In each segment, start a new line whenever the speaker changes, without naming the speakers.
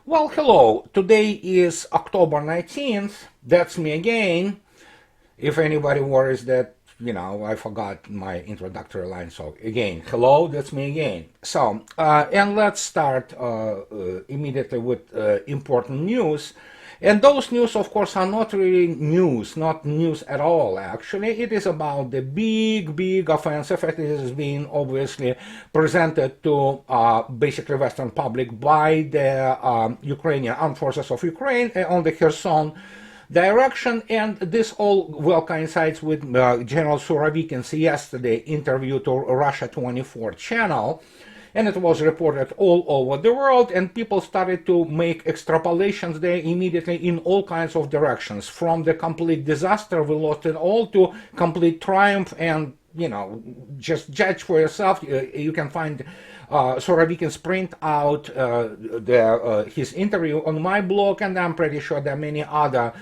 Well, hello. Today is October 19th. That's me again. If anybody worries that, I forgot my introductory line. So, again, hello, that's me again. So, and let's start immediately with important news. And those news, of course, are not really news, not news at all, actually. It is about the big offensive that is being obviously presented to basically Western public by the Ukrainian armed forces of Ukraine on the Kherson direction, and this all well coincides with General Surovikin's yesterday interview to Russia 24 channel, and it was reported all over the world, and people started to make extrapolations there immediately in all kinds of directions, from the complete disaster we lost it all to complete triumph. And just judge for yourself. You can find Sorovikin's print out his interview on my blog, and I'm pretty sure there are many other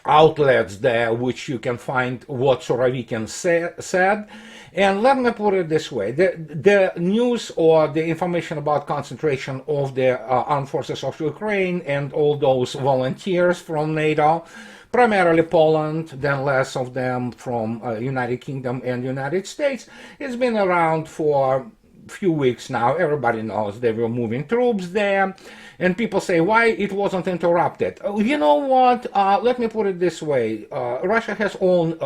outlets there which you can find what Sorovikin said. And let me put it this way, the news or the information about concentration of the armed forces of Ukraine and all those volunteers from NATO, primarily Poland, then less of them from United Kingdom and United States, it's been around for few weeks now. Everybody knows they were moving troops there, and people say why it wasn't interrupted. You know what, let me put it this way, Russia has own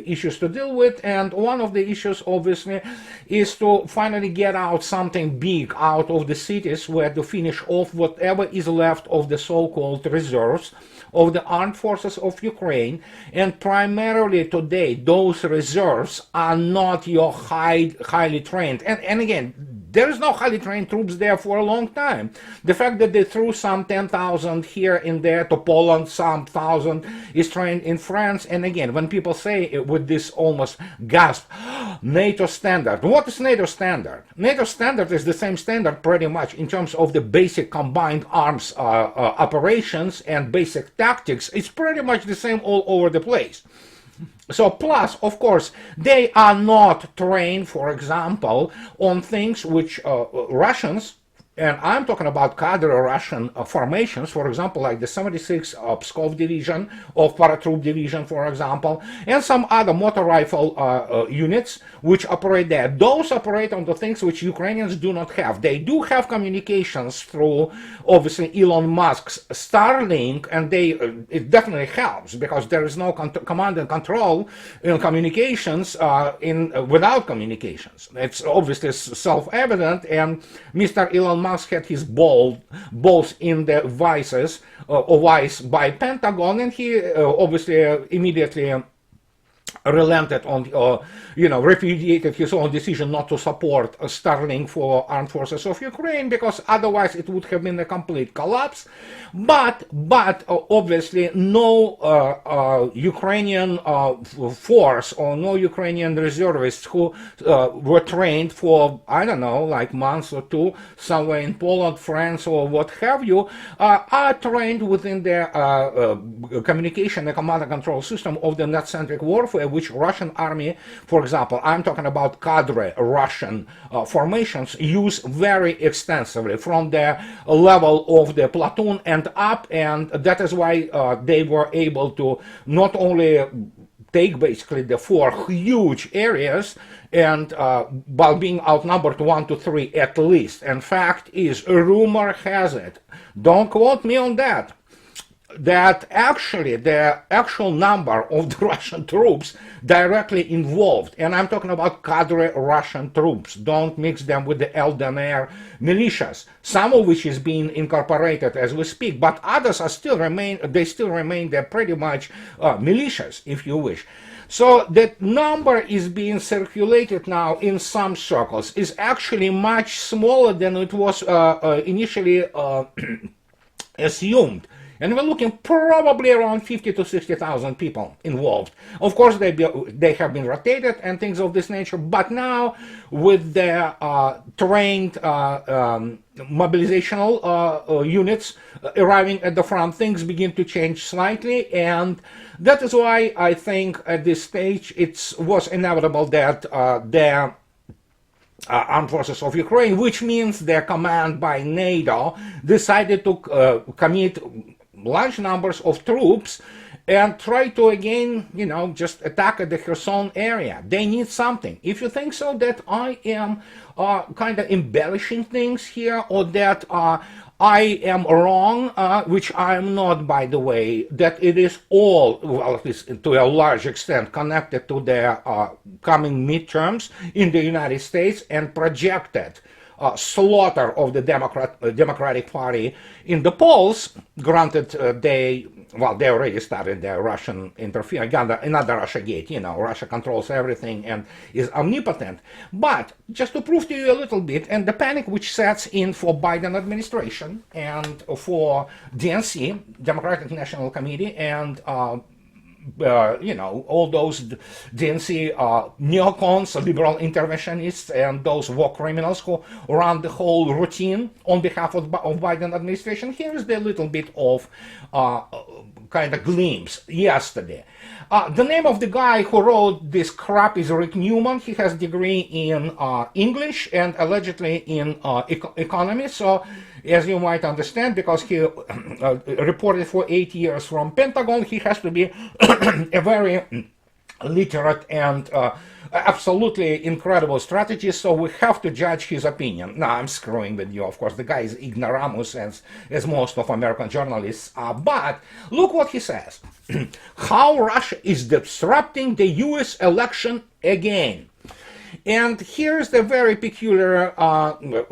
issues to deal with, and one of the issues obviously is to finally get out something big out of the cities, where to finish off whatever is left of the so-called reserves of the armed forces of Ukraine. And primarily today those reserves are not your highly trained, and again, there is no highly trained troops there for a long time. The fact that they threw some 10,000 here and there to Poland, some 1,000 is trained in France, and again, when people say with this almost gasp, NATO standard, what is NATO standard? NATO standard is the same standard pretty much in terms of the basic combined arms operations and basic tactics. It's pretty much the same all over the place. So plus, of course, they are not trained, for example, on things which Russians, and I'm talking about cadre Russian formations, for example, like the 76 Pskov division of paratroop division, for example, and some other motor rifle units which operate there. Those operate on the things which Ukrainians do not have. They do have communications through, obviously, Elon Musk's Starlink, and it definitely helps, because there is no command and control in communications without communications. It's obviously self-evident, and Mr. Elon Musk had his balls in the vice by Pentagon, and he obviously immediately relented on, repudiated his own decision not to support Starlink for armed forces of Ukraine, because otherwise it would have been a complete collapse. But obviously no Ukrainian force or no Ukrainian reservists who were trained for, I don't know, like months or two somewhere in Poland, France, or what have you, are trained within the communication and command and control system of the net-centric warfare, which Russian army, for example, I'm talking about cadre Russian formations, use very extensively from the level of the platoon and up, and that is why they were able to not only take basically the 4 huge areas, and while being outnumbered 1 to 3 at least. And fact is, rumor has it, don't quote me on that, that actually the actual number of the Russian troops directly involved, and I'm talking about cadre Russian troops, don't mix them with the LDNR militias, some of which is being incorporated as we speak, but others are still remain, they're pretty much militias, if you wish. So that number is being circulated now in some circles, is actually much smaller than it was initially assumed. And we're looking probably around 50 to 60,000 people involved. Of course, they have been rotated and things of this nature, but now with the trained mobilizational units arriving at the front, things begin to change slightly, and that is why I think at this stage it was inevitable that the armed forces of Ukraine, which means their command by NATO decided to commit large numbers of troops and try to again, just attack the Kherson area. They need something. If you think so that I am kind of embellishing things here, or that I am wrong, which I am not, by the way, that it is all, well, at least to a large extent, connected to the coming midterms in the United States and projected slaughter of the Democratic Party in the polls. Granted, they already started their Russian interference, another Russia gate, Russia controls everything and is omnipotent. But just to prove to you a little bit, and the panic which sets in for Biden administration and for DNC, Democratic National Committee, and all those DNC neocons, liberal interventionists, and those war criminals who run the whole routine on behalf of Biden administration. Here is the little bit of kind of glimpse yesterday. The name of the guy who wrote this crap is Rick Newman. He has a degree in English and allegedly in economy. So, as you might understand, because he reported for 8 years from Pentagon, he has to be a very literate and absolutely incredible strategist, so we have to judge his opinion. No, I'm screwing with you, of course. The guy is ignoramus, as most of American journalists are. But look what he says. How Russia is disrupting the US election again. And here's the very peculiar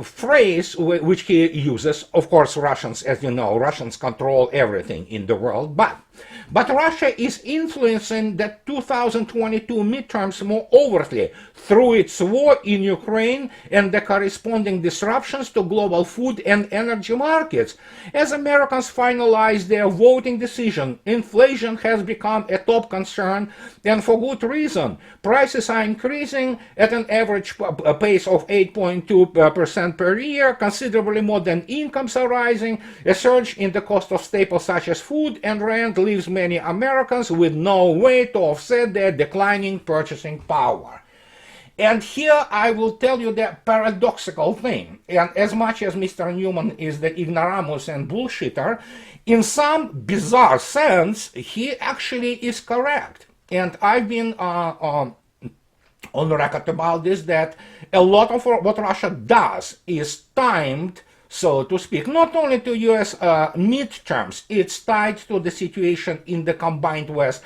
phrase which he uses. Of course, Russians, as you know, Russians control everything in the world, but Russia is influencing the 2022 midterms more overtly through its war in Ukraine and the corresponding disruptions to global food and energy markets. As Americans finalize their voting decision, inflation has become a top concern, and for good reason. Prices are increasing at an average pace of 8.2% per year, considerably more than incomes are rising. A surge in the cost of staples such as food and rent leaves many Americans with no way to offset their declining purchasing power. And here I will tell you the paradoxical thing. And as much as Mr. Newman is the ignoramus and bullshitter, in some bizarre sense, he actually is correct. And I've been on record about this, that a lot of what Russia does is timed, so to speak, not only to US midterms, it's tied to the situation in the combined West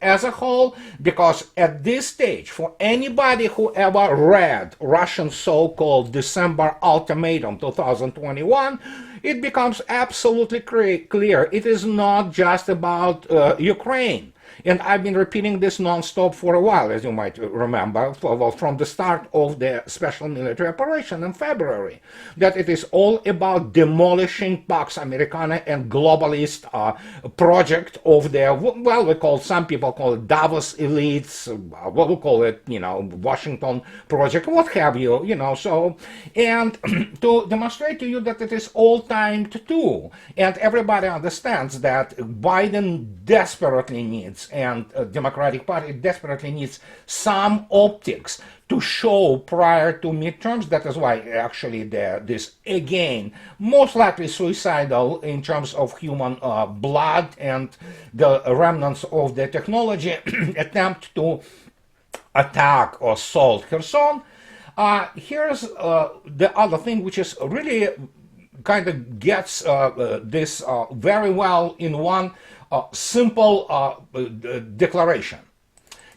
as a whole, because at this stage, for anybody who ever read Russian so-called December ultimatum 2021, it becomes absolutely clear it is not just about Ukraine. And I've been repeating this non-stop for a while, as you might remember, from the start of the special military operation in February, that it is all about demolishing Pax Americana and globalist project of the, well, some people call it Davos elites, what we call it, Washington project, what have you, so, and to demonstrate to you that it is all timed too. And everybody understands that Biden desperately needs, and Democratic Party desperately needs some optics to show prior to midterms. That is why actually this, again, most likely suicidal in terms of human blood and the remnants of the technology attempt to attack or assault Kherson. Here's the other thing, which is really kind of gets this very well in one simple declaration.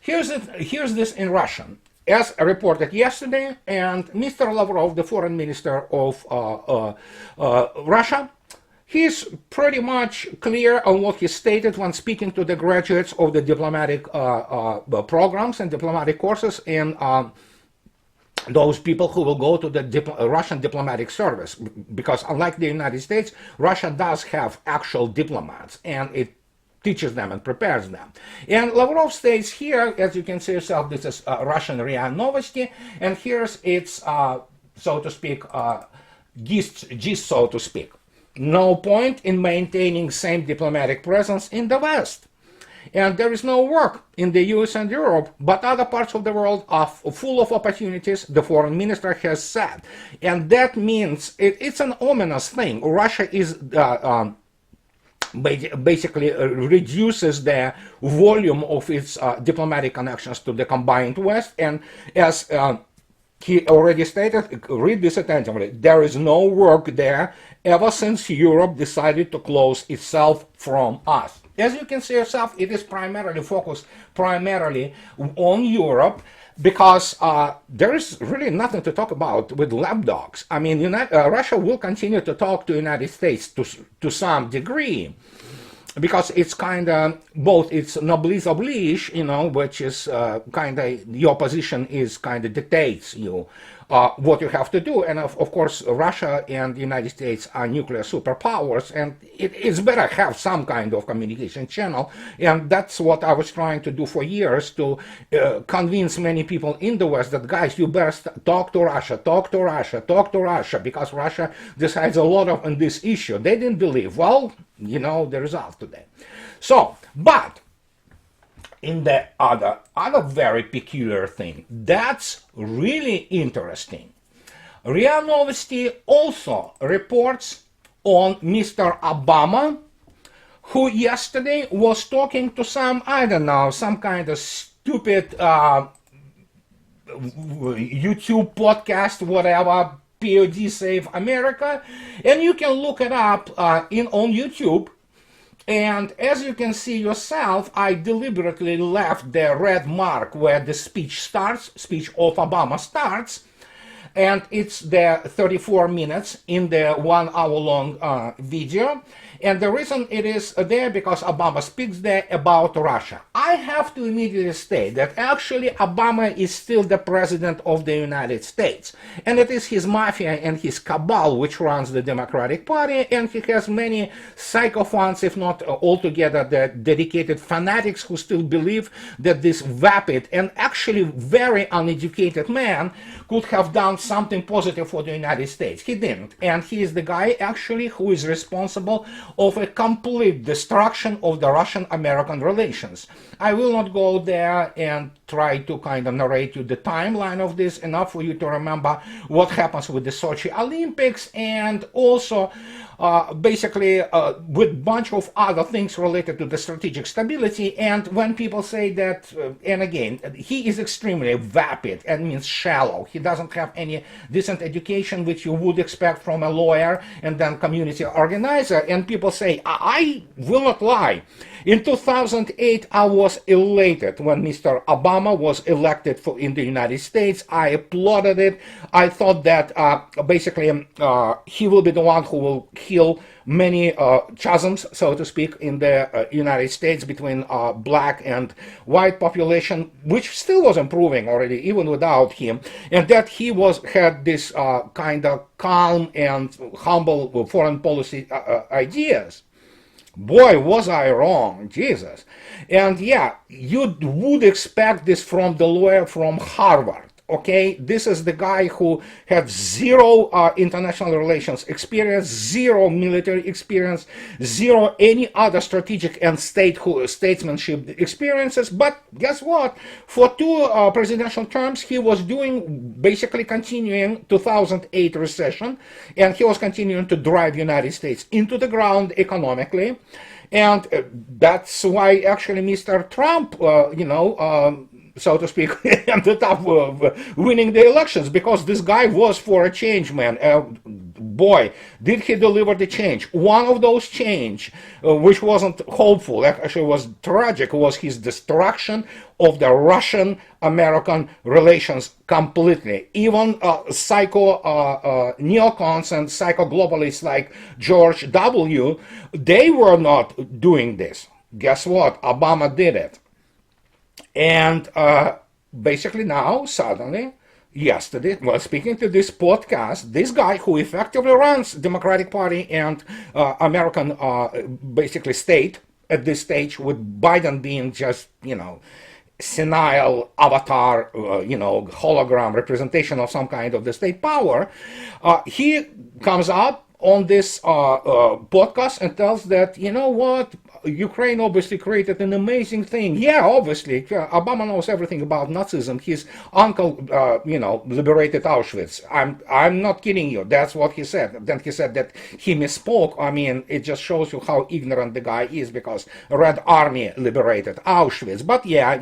Here's this in Russian. As reported yesterday, and Mr. Lavrov, the foreign minister of Russia, he's pretty much clear on what he stated when speaking to the graduates of the diplomatic programs and diplomatic courses in those people who will go to the Russian diplomatic service, because unlike the United States, Russia does have actual diplomats, and it teaches them and prepares them. And Lavrov states here, as you can see yourself, this is Russian RIA Novosti, and here's its, so to speak, gist, so to speak. No point in maintaining same diplomatic presence in the West. and there is no work in the US and Europe, but other parts of the world are full of opportunities, the foreign minister has said. And that means it's an ominous thing. Russia is basically reduces the volume of its diplomatic connections to the combined West, and as he already stated, read this attentively, there is no work there ever since Europe decided to close itself from us. As you can see yourself, it is primarily focused on Europe, because there is really nothing to talk about with lapdogs. I mean, Russia will continue to talk to the United States to some degree, because it's kind of both, it's noblesse oblige, which is kind of, your position is kind of dictates you what you have to do. And of course, Russia and the United States are nuclear superpowers, and it's better have some kind of communication channel. And that's what I was trying to do for years, to convince many people in the West that, guys, you better talk to Russia, because Russia decides a lot on this issue. They didn't believe. Well, the result today. So, but in the other very peculiar thing, that's really interesting. RIA Novosti also reports on Mr. Obama, who yesterday was talking to some, I don't know, some kind of stupid YouTube podcast, whatever, POD Save America, and you can look it up on YouTube. And as you can see yourself, I deliberately left the red mark where the speech of Obama starts, and it's the 34 minutes in the 1 hour long video. And the reason it is there, because Obama speaks there about Russia. I have to immediately state that actually Obama is still the president of the United States. And it is his mafia and his cabal which runs the Democratic Party, and he has many sycophants, if not altogether the dedicated fanatics, who still believe that this vapid and actually very uneducated man could have done something positive for the United States. He didn't. And he is the guy actually who is responsible of a complete destruction of the Russian-American relations. I will not go there and try to kind of narrate you the timeline of this, enough for you to remember what happens with the Sochi Olympics, and also basically with bunch of other things related to the strategic stability. And when people say that, and again, he is extremely vapid and means shallow. He doesn't have any decent education, which you would expect from a lawyer and then community organizer. And people say, I will not lie. In 2008, I was elated when Mr. Obama was elected in the United States. I applauded it. I thought that basically he will be the one who will heal many chasms, so to speak, in the United States between black and white population, which still was improving already, even without him, and that he had this kind of calm and humble foreign policy ideas. Boy, was I wrong, Jesus. And yeah, you would expect this from the lawyer from Harvard. Okay, this is the guy who had zero international relations experience, zero military experience, zero any other strategic and statesmanship experiences. But guess what? For 2 presidential terms, he was basically continuing 2008 recession, and he was continuing to drive United States into the ground economically. And that's why actually Mr. Trump, so to speak, ended up winning the elections, because this guy was for a change, man. Boy, did he deliver the change. One of those change, which wasn't hopeful, actually was tragic, was his destruction of the Russian-American relations completely. Even neocons and psycho-globalists like George W., they were not doing this. Guess what? Obama did it. And basically now, suddenly, yesterday, while speaking to this podcast, this guy who effectively runs Democratic Party and American, basically state at this stage, with Biden being just, senile avatar, hologram representation of some kind of the state power, he comes up on this podcast and tells that, you know what, Ukraine obviously created an amazing thing. Yeah, obviously, Obama knows everything about Nazism. His uncle, liberated Auschwitz. I'm not kidding you. That's what he said. Then he said that he misspoke. I mean, it just shows you how ignorant the guy is, because Red Army liberated Auschwitz. But yeah,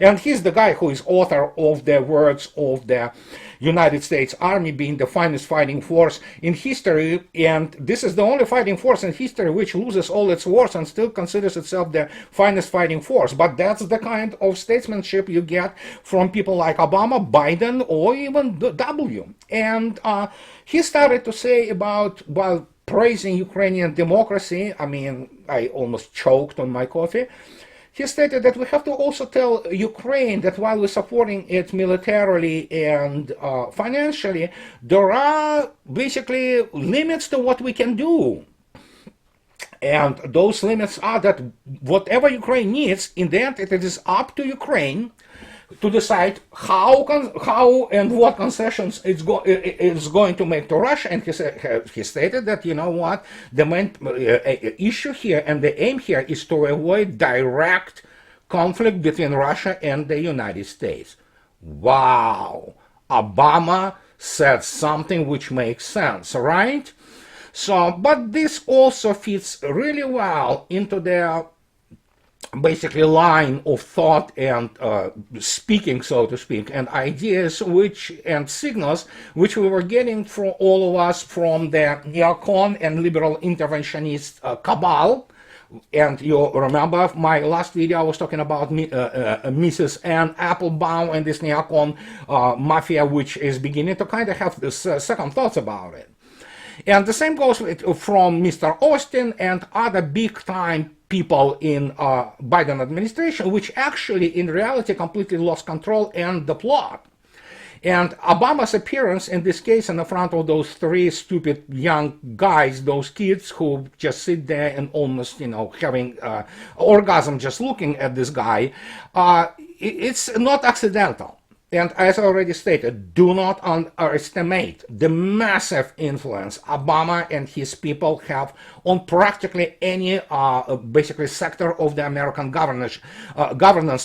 and he's the guy who is author of the words of the United States Army being the finest fighting force in history, and this is the only fighting force in history which loses all its wars and still considers itself the finest fighting force. But that's the kind of statesmanship you get from people like Obama, Biden, or even W. And he started to say about, well, praising Ukrainian democracy. I mean, I almost choked on my coffee. He stated that we have to also tell Ukraine that while we're supporting it militarily and financially, there are basically limits to what we can do. And those limits are that whatever Ukraine needs, in the end, it is up to Ukraine to decide how and what concessions it's going to make to Russia. And he stated that, the main issue here and the aim here is to avoid direct conflict between Russia and the United States. Wow! Obama said something which makes sense, right? So, but this also fits really well into the basically line of thought and speaking, so to speak, and ideas and signals which we were getting from all of us from the neocon and liberal interventionist cabal. And you remember my last video, I was talking about Mrs. Ann Applebaum and this neocon mafia, which is beginning to kind of have this second thoughts about it. And the same goes from Mr. Austin and other big-time people in Biden administration, which actually in reality completely lost control and the plot. And Obama's appearance in this case in the front of those three stupid young guys, those kids who just sit there and almost, having orgasm just looking at this guy, it's not accidental. And as I already stated, do not underestimate the massive influence Obama and his people have on practically any basically sector of the American governance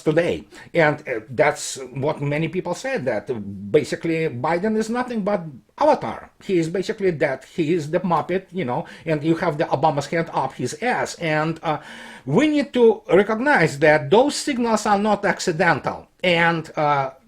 today. And that's what many people said, that basically Biden is nothing but avatar. He is basically that. He is the Muppet, and you have the Obama's hand up his ass. And we need to recognize that those signals are not accidental. And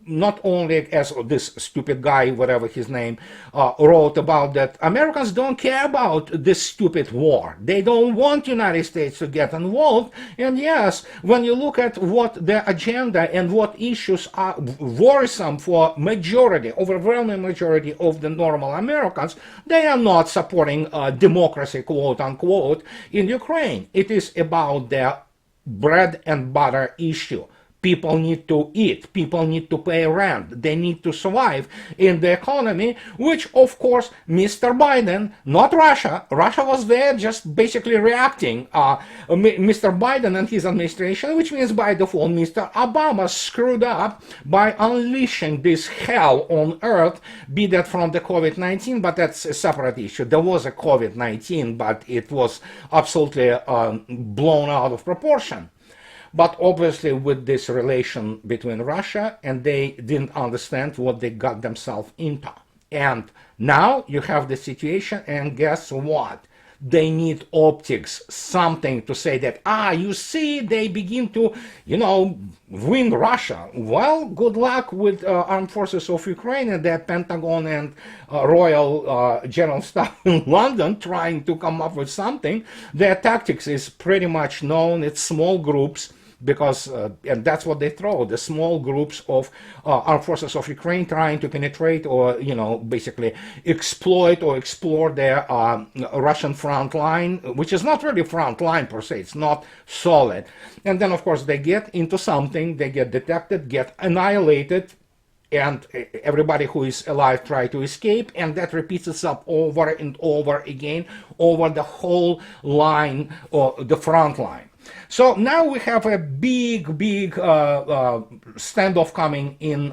not only, as this stupid guy, whatever his name, wrote about, that Americans don't care about this stupid war. They don't want United States to get involved. And yes, when you look at what the agenda and what issues are worrisome for overwhelming majority of the normal Americans, they are not supporting democracy, quote unquote, in Ukraine. It is about the bread and butter issue. People need to eat, people need to pay rent, they need to survive in the economy, which of course Mr. Biden, not Russia, Russia was there just basically reacting, Mr. Biden and his administration, which means by default Mr. Obama screwed up by unleashing this hell on earth, be that from the COVID-19, but that's a separate issue. There was a COVID-19, but it was absolutely blown out of proportion. But obviously with this relation between Russia, and they didn't understand what they got themselves into. And now you have the situation, and guess what? They need optics, something to say that, you see, they begin to, win Russia. Well, good luck with armed forces of Ukraine and the Pentagon and Royal General Staff in London trying to come up with something. Their tactics is pretty much known. It's small groups, because and that's what they throw, the small groups of armed forces of Ukraine trying to penetrate or basically exploit or explore their Russian front line, which is not really front line per se, it's not solid. And then of course they get into something, they get detected, get annihilated, and everybody who is alive try to escape, and that repeats itself over and over again over the whole line, or the front line. So now we have a big standoff coming in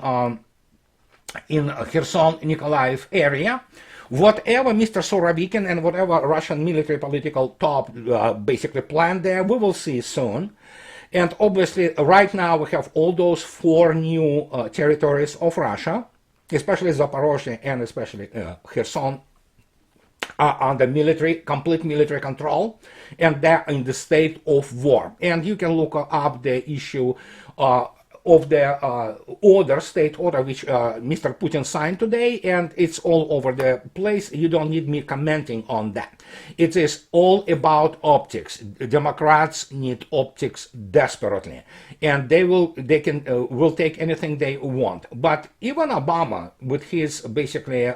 Kherson, Nikolaev area, Whatever Mr. Surovikin and whatever Russian military political top basically planned there, we will see soon. And obviously, right now we have all those 4 new territories of Russia, especially Zaporozhye and especially Kherson, are under complete military control, and they're in the state of war. And you can look up the issue of the state order, which Mr. Putin signed today, and it's all over the place. You don't need me commenting on that. It is all about optics. Democrats need optics desperately, and will take anything they want. But even Obama, with his basically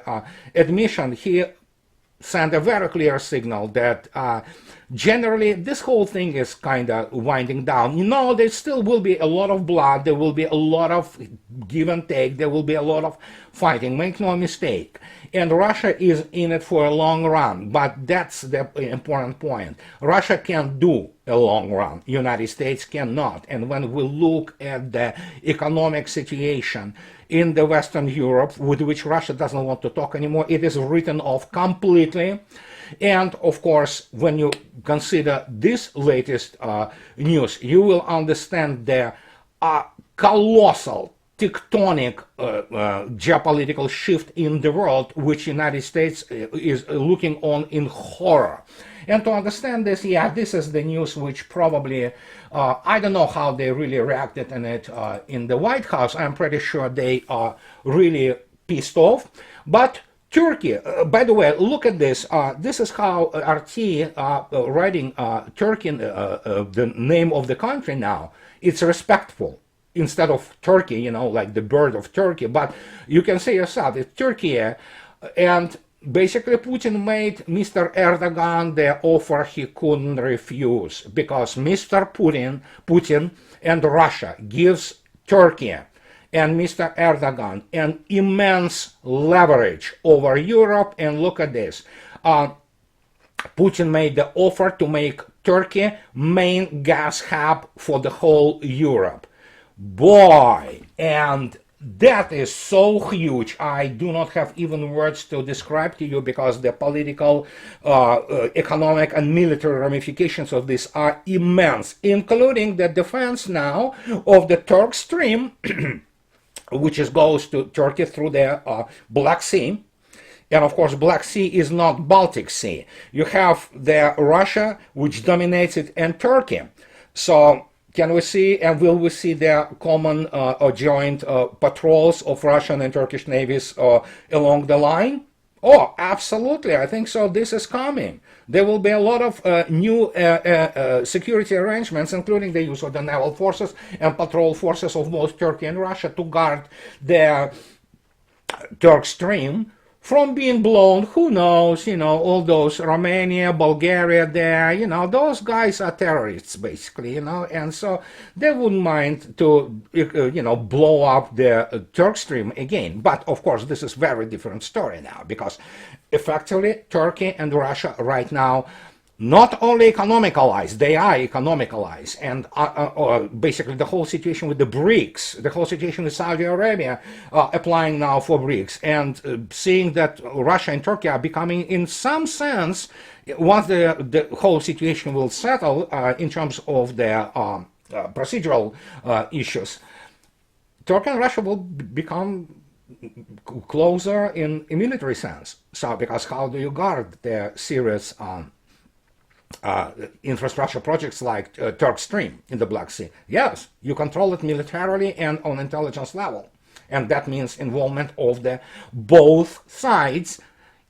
admission, he sent a very clear signal that generally this whole thing is kind of winding down. There still will be a lot of blood, there will be a lot of give and take, there will be a lot of fighting, make no mistake. And Russia is in it for a long run, but that's the important point. Russia can do a long run, United States cannot. And when we look at the economic situation in the Western Europe, with which Russia doesn't want to talk anymore, it is written off completely. And of course, when you consider this latest news, you will understand the colossal tectonic geopolitical shift in the world, which United States is looking on in horror. And to understand this, this is the news which probably, I don't know how they really reacted in it in the White House. I'm pretty sure they are really pissed off. But Turkey, by the way, look at this. This is how RT writing Turkey, the name of the country now. It's respectful instead of Turkey, like the bird of Turkey. But you can say yourself, it's Turkey. And basically, Putin made Mr. Erdogan the offer he couldn't refuse, because Mr. Putin and Russia gives Turkey and Mr. Erdogan an immense leverage over Europe. And look at this. Putin made the offer to make Turkey main gas hub for the whole Europe. Boy, and that is so huge. I do not have even words to describe to you, because the political, economic and military ramifications of this are immense, including the defense now of the Turk Stream, which goes to Turkey through the Black Sea. And of course, Black Sea is not Baltic Sea. You have the Russia, which dominates it, and Turkey. So can we see, and will we see the common or joint patrols of Russian and Turkish navies along the line? Oh, absolutely. I think so. This is coming. There will be a lot of new security arrangements, including the use of the naval forces and patrol forces of both Turkey and Russia to guard the Turk Stream from being blown. Who knows, all those Romania, Bulgaria there, those guys are terrorists basically, and so they wouldn't mind to, blow up the Turk Stream again. But of course, this is very different story now, because effectively Turkey and Russia right now not only economic allies, they are economic allies. And basically the whole situation with the BRICS, the whole situation with Saudi Arabia applying now for BRICS, and seeing that Russia and Turkey are becoming, in some sense, once the whole situation will settle in terms of the procedural issues, Turkey and Russia will become closer in a military sense. So, because how do you guard the serious infrastructure projects like Turk Stream in the Black Sea? Yes, you control it militarily and on intelligence level. And that means involvement of the both sides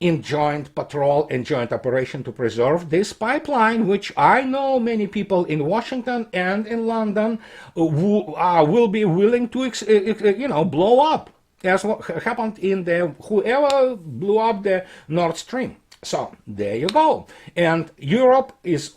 in joint patrol and joint operation to preserve this pipeline, which I know many people in Washington and in London will be willing to, blow up, as what happened in whoever blew up the Nord Stream. So there you go. And Europe is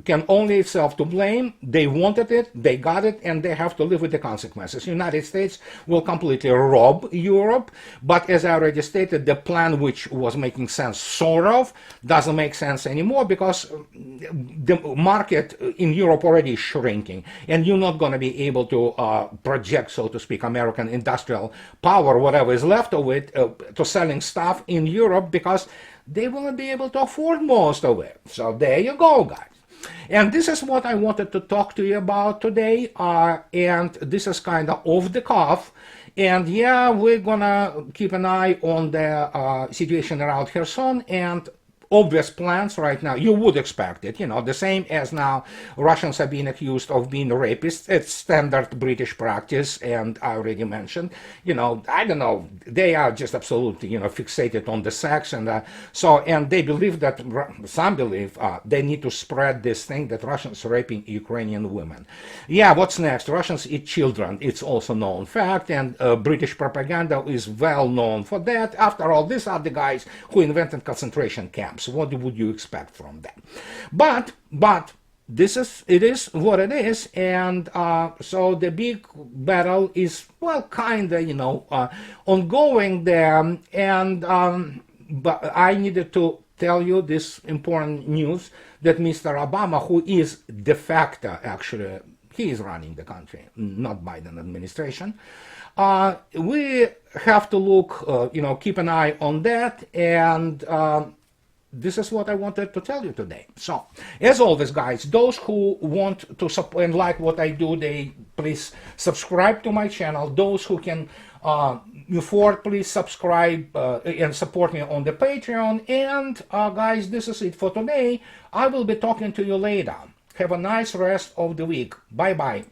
can only itself to blame. They wanted it, they got it, and they have to live with the consequences. United States will completely rob Europe, but as I already stated, the plan, which was making sense sort of, doesn't make sense anymore, because the market in Europe already is shrinking, and you're not going to be able to project, so to speak, American industrial power, whatever is left of it, to selling stuff in Europe, because they won't be able to afford most of it. So there you go, guys. And this is what I wanted to talk to you about today, and this is kind of off the cuff. And yeah, we're gonna keep an eye on the situation around Kherson, and obvious plans right now. You would expect it, the same as now Russians have been accused of being rapists. It's standard British practice, and I already mentioned, I don't know, they are just absolutely, fixated on the sex, and and they believe that, some believe, they need to spread this thing that Russians are raping Ukrainian women. Yeah, what's next? Russians eat children. It's also known fact, and British propaganda is well known for that. After all, these are the guys who invented concentration camps. What would you expect from them? But it is what it is, and so the big battle is, well, kind of ongoing there, and but I needed to tell you this important news that Mr. Obama, who is de facto, actually, he is running the country, not Biden administration. We have to look, keep an eye on that, and this is what I wanted to tell you today. So, as always, guys, those who want to support and like what I do, they please subscribe to my channel. Those who can afford, please subscribe and support me on the Patreon. And guys, this is it for today. I will be talking to you later. Have a nice rest of the week. Bye-bye.